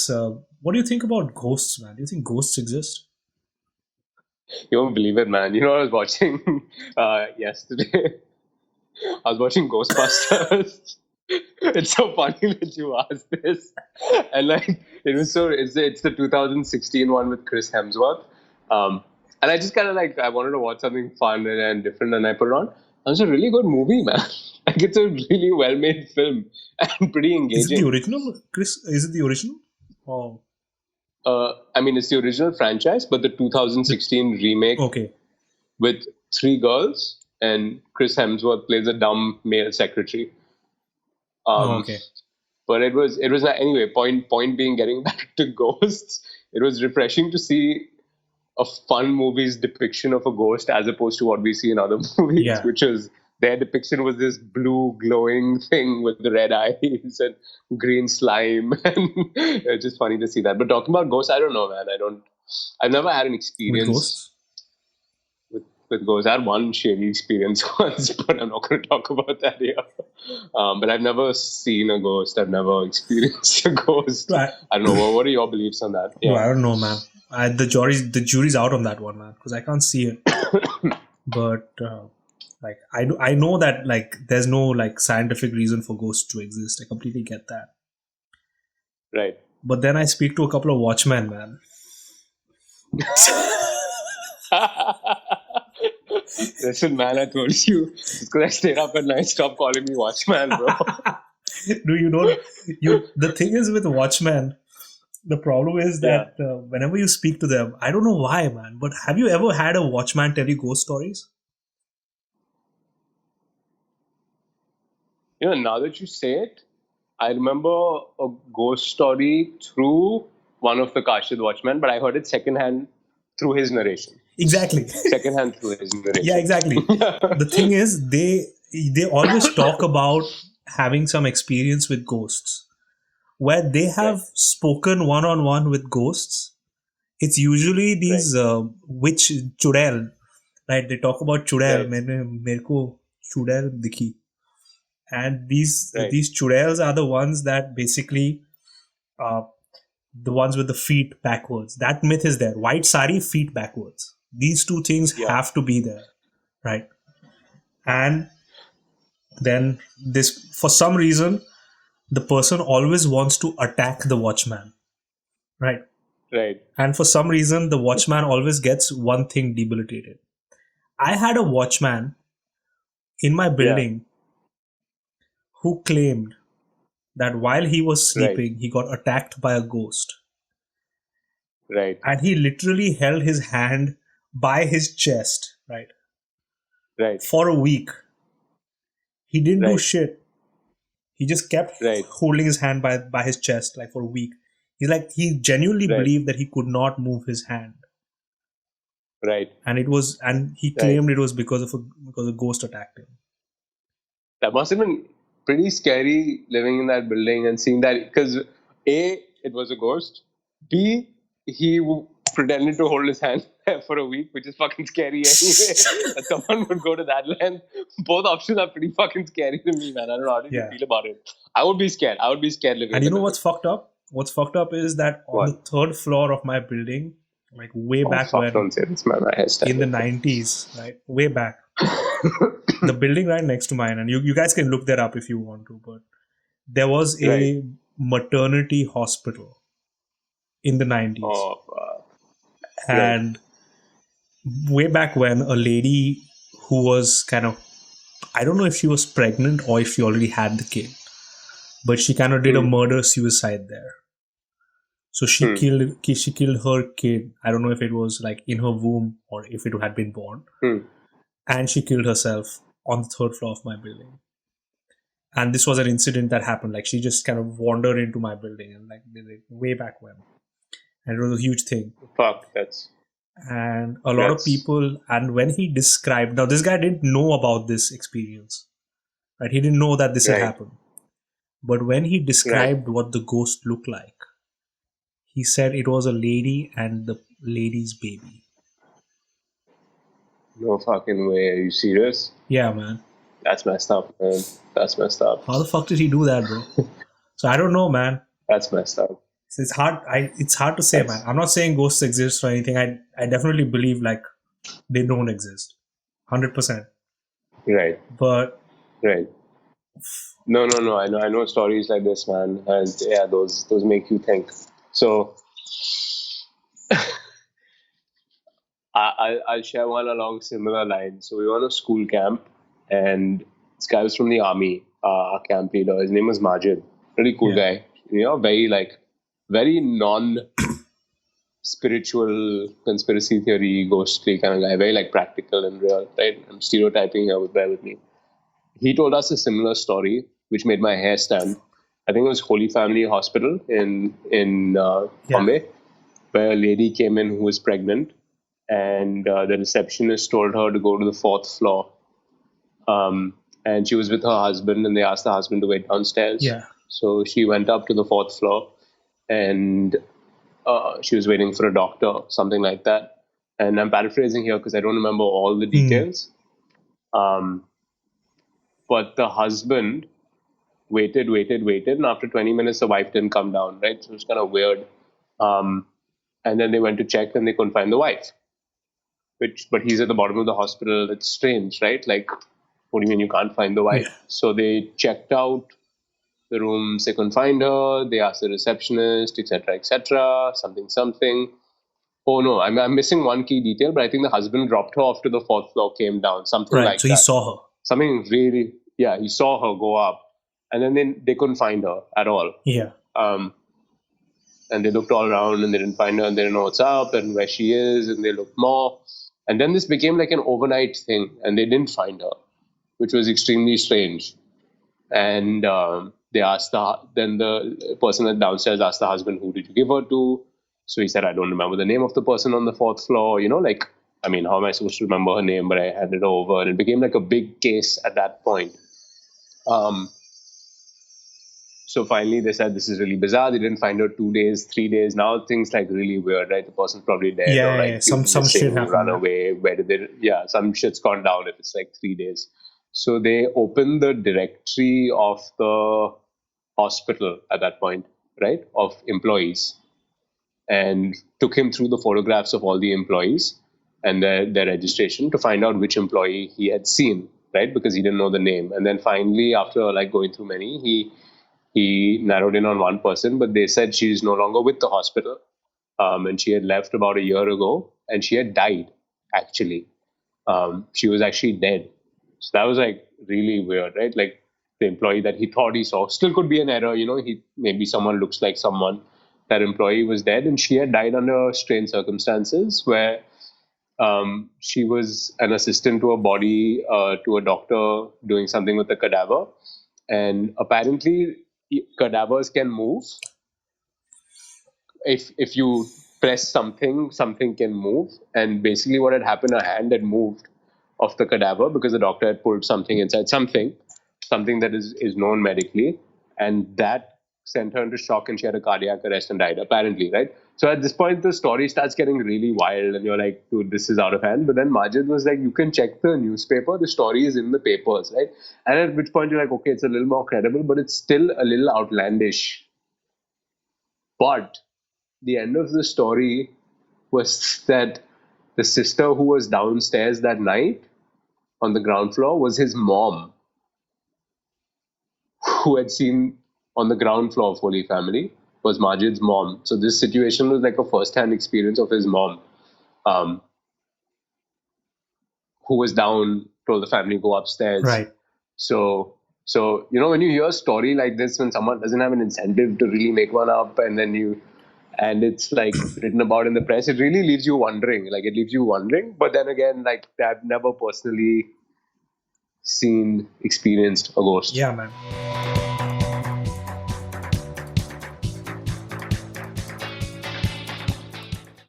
What do you think about ghosts, man? Do you think ghosts exist? You won't believe it, man. You know what I was watching yesterday? I was watching Ghostbusters. It's so funny that you asked this. And like it's the 2016 one with Chris Hemsworth. Um, and I just kind of I wanted to watch something fun and different, and I put it on. And it's a really good movie, man. Like it's a really well made film and pretty Is it the engaging. original, Chris? Is it the original? Oh, I mean, it's the original franchise, but the 2016 remake okay. with three girls, and Chris Hemsworth plays a dumb male secretary. Oh, Um, okay. but it was not, anyway. Point being, getting back to ghosts, it was refreshing to see a fun movie's depiction of a ghost as opposed to what we see in other movies, Yeah. which is their depiction was this blue glowing thing with the red eyes and green slime, and it's just funny to see that. But talking about ghosts, I don't know, man. I've never had an With experience ghosts? with ghosts. I had one shady experience once, but I'm not going to talk about that here. But I've never seen a ghost. I've never experienced a ghost. I, I don't know. What are your beliefs on that? bro, Yeah. I don't know, man. The jury's out on that one, man, because I can't see it. But I know that like there's no like scientific reason for ghosts to exist. I completely get that. Right. But then I speak to a couple of watchmen, man. Listen, man, I told you. It's because I stayed up at night. Stop calling me watchman, bro. Do you know you? The thing is with watchmen, the problem is Yeah. that whenever you speak to them, I don't know why, man. But have you ever had a watchman tell you ghost stories? Now that you say it, I remember a ghost story through one of the Kashid watchmen, but I heard it secondhand through his narration. Exactly. Secondhand through his narration. Yeah, exactly. The thing is, they always talk about having some experience with ghosts. Where they have Right. spoken one on one with ghosts, it's usually these witch chudel, right? They talk about chudel. Right. मेरे को chudel दिखी. And Right. these chudels are the ones that basically uh, the ones with the feet backwards. That myth is there. White sari, feet backwards. These two things Yeah. have to be there, right? And then this, for some reason, the person always wants to attack the watchman, right? Right. And for some reason, the watchman always gets one thing debilitated. I had a watchman in my building who claimed that while he was Right. sleeping, he got attacked by a ghost. Right. And he literally held his hand by his chest, right? Right. For a week. He didn't do Right. shit. He just kept Right. holding his hand by his chest like for a week. He genuinely Right. believed that he could not move his hand. Right. And he Right. claimed it was because a ghost attacked him. That must have been pretty scary living in that building and seeing that, because A, it was a ghost. B, he pretended to hold his hand for a week, which is fucking scary anyway. That someone would go to that length. Both options are pretty fucking scary to me, man. I don't know how do you Yeah. feel about it. I would be scared. I would be scared living And in you the know building. what's fucked up? What's fucked up is that on the third floor of my building, like way Oh, back fuck, when, don't say this, man. My hair's in the 90s, right? Way back. The building right next to mine, and you guys can look that up if you want to, but there was a Right. maternity hospital in the 90s. Oh, And way back when, a lady who was kind of, I don't know if she was pregnant or if she already had the kid, but she kind of did a murder suicide there. So she killed her kid. I don't know if it was like in her womb or if it had been born. And she killed herself on the third floor of my building. And this was an incident that happened. Like she just kind of wandered into my building and like way back when. And it was a huge thing. fuck, that's... And a lot of people, and when he described, now this guy didn't know about this experience, right? He didn't know that this had happened. But when he described what the ghost looked like, he said it was a lady and the lady's baby. No fucking way. Are you serious? Yeah, man. That's messed up, man. That's messed up. How the fuck did he do that, bro? So I don't know, man. That's messed up. So it's hard to say, man. That's I'm not saying ghosts exist or anything. I definitely believe like they don't exist, 100%. right, But right. No. I know stories like this, man, and yeah, those make you think. So I'll share one along similar lines. So we were on a school camp, and this guy was from the army, our camp leader. His name was Majid. Really cool yeah, guy. Very very non-spiritual, conspiracy theory, ghostly kind of guy. Very like practical and real, right? I'm stereotyping here, but bear with me. He told us a similar story, which made my hair stand. I think it was Holy Family Hospital in yeah, Bombay, where a lady came in who was pregnant, and the receptionist told her to go to the fourth floor. And she was with her husband, and they asked the husband to wait downstairs. yeah. So she went up to the fourth floor, and she was waiting for a doctor, something like that. And I'm paraphrasing here because I don't remember all the Hmm. details. Um, but the husband waited, and after 20 minutes, the wife didn't come down, right? So it was kind of weird. Um, and then they went to check, and they couldn't find the wife. But he's at the bottom of the hospital. It's strange, right? Like, what do you mean you can't find the wife? Yeah. So they checked out the rooms. They couldn't find her. They asked the receptionist, etc., etc., something. Oh no, I'm missing one key detail, but I think the husband dropped her off to the fourth floor, came down, something Right. like So he that. saw her. Something really, yeah, he saw her go up, and then they couldn't find her at all. Yeah. Um, and they looked all around and they didn't find her, and they didn't know what's up and where she is, and they looked more. And then this became like an overnight thing, and they didn't find her, which was extremely strange. And they asked then the person at downstairs asked the husband, "Who did you give her to?" So he said, "I don't remember the name of the person on the fourth floor." Like, I mean, how am I supposed to remember her name? But I handed her over, and it became like a big case at that point. Um, so finally, they said, "This is really bizarre." They didn't find her 2 days, 3 days. Now things like really weird, right? The person's probably dead, or Yeah, yeah, yeah. like Some shit missing, happened, run man. away. Where did they? Yeah, some shit's gone down if it's like 3 days. So they opened the directory of the hospital at that point, right, of employees, and took him through the photographs of all the employees and their registration to find out which employee he had seen, right, because he didn't know the name. And then finally, after like going through many, he narrowed in on one person, but they said she's no longer with the hospital, and she had left about a year ago, and she had died actually. She was actually dead. So that was like really weird, right? Like the employee that he thought he saw still could be an error. He maybe someone looks like someone. That employee was dead, and she had died under strange circumstances where she was an assistant to a body, to a doctor doing something with a cadaver, and apparently cadavers can move if you press something can move. And basically, what had happened, a hand had moved of the cadaver because the doctor had pulled something inside, something that is known medically, and that sent her into shock, and she had a cardiac arrest and died. Apparently, right? So at this point, the story starts getting really wild, and you're like, dude, this is out of hand. But then Majid was like, you can check the newspaper. The story is in the papers, right? And at which point you're like, okay, it's a little more credible, but it's still a little outlandish. But the end of the story was that the sister who was downstairs that night on the ground floor was his mom, who had seen on the ground floor of Holy Family was Majid's mom. So this situation was like a first-hand experience of his mom, um, who was down, told the family go upstairs. Right. So when you hear a story like this, when someone doesn't have an incentive to really make one up, and it's like written about in the press, it really leaves you wondering. Like it leaves you wondering. But then again, like I've never personally experienced a ghost. Yeah, man.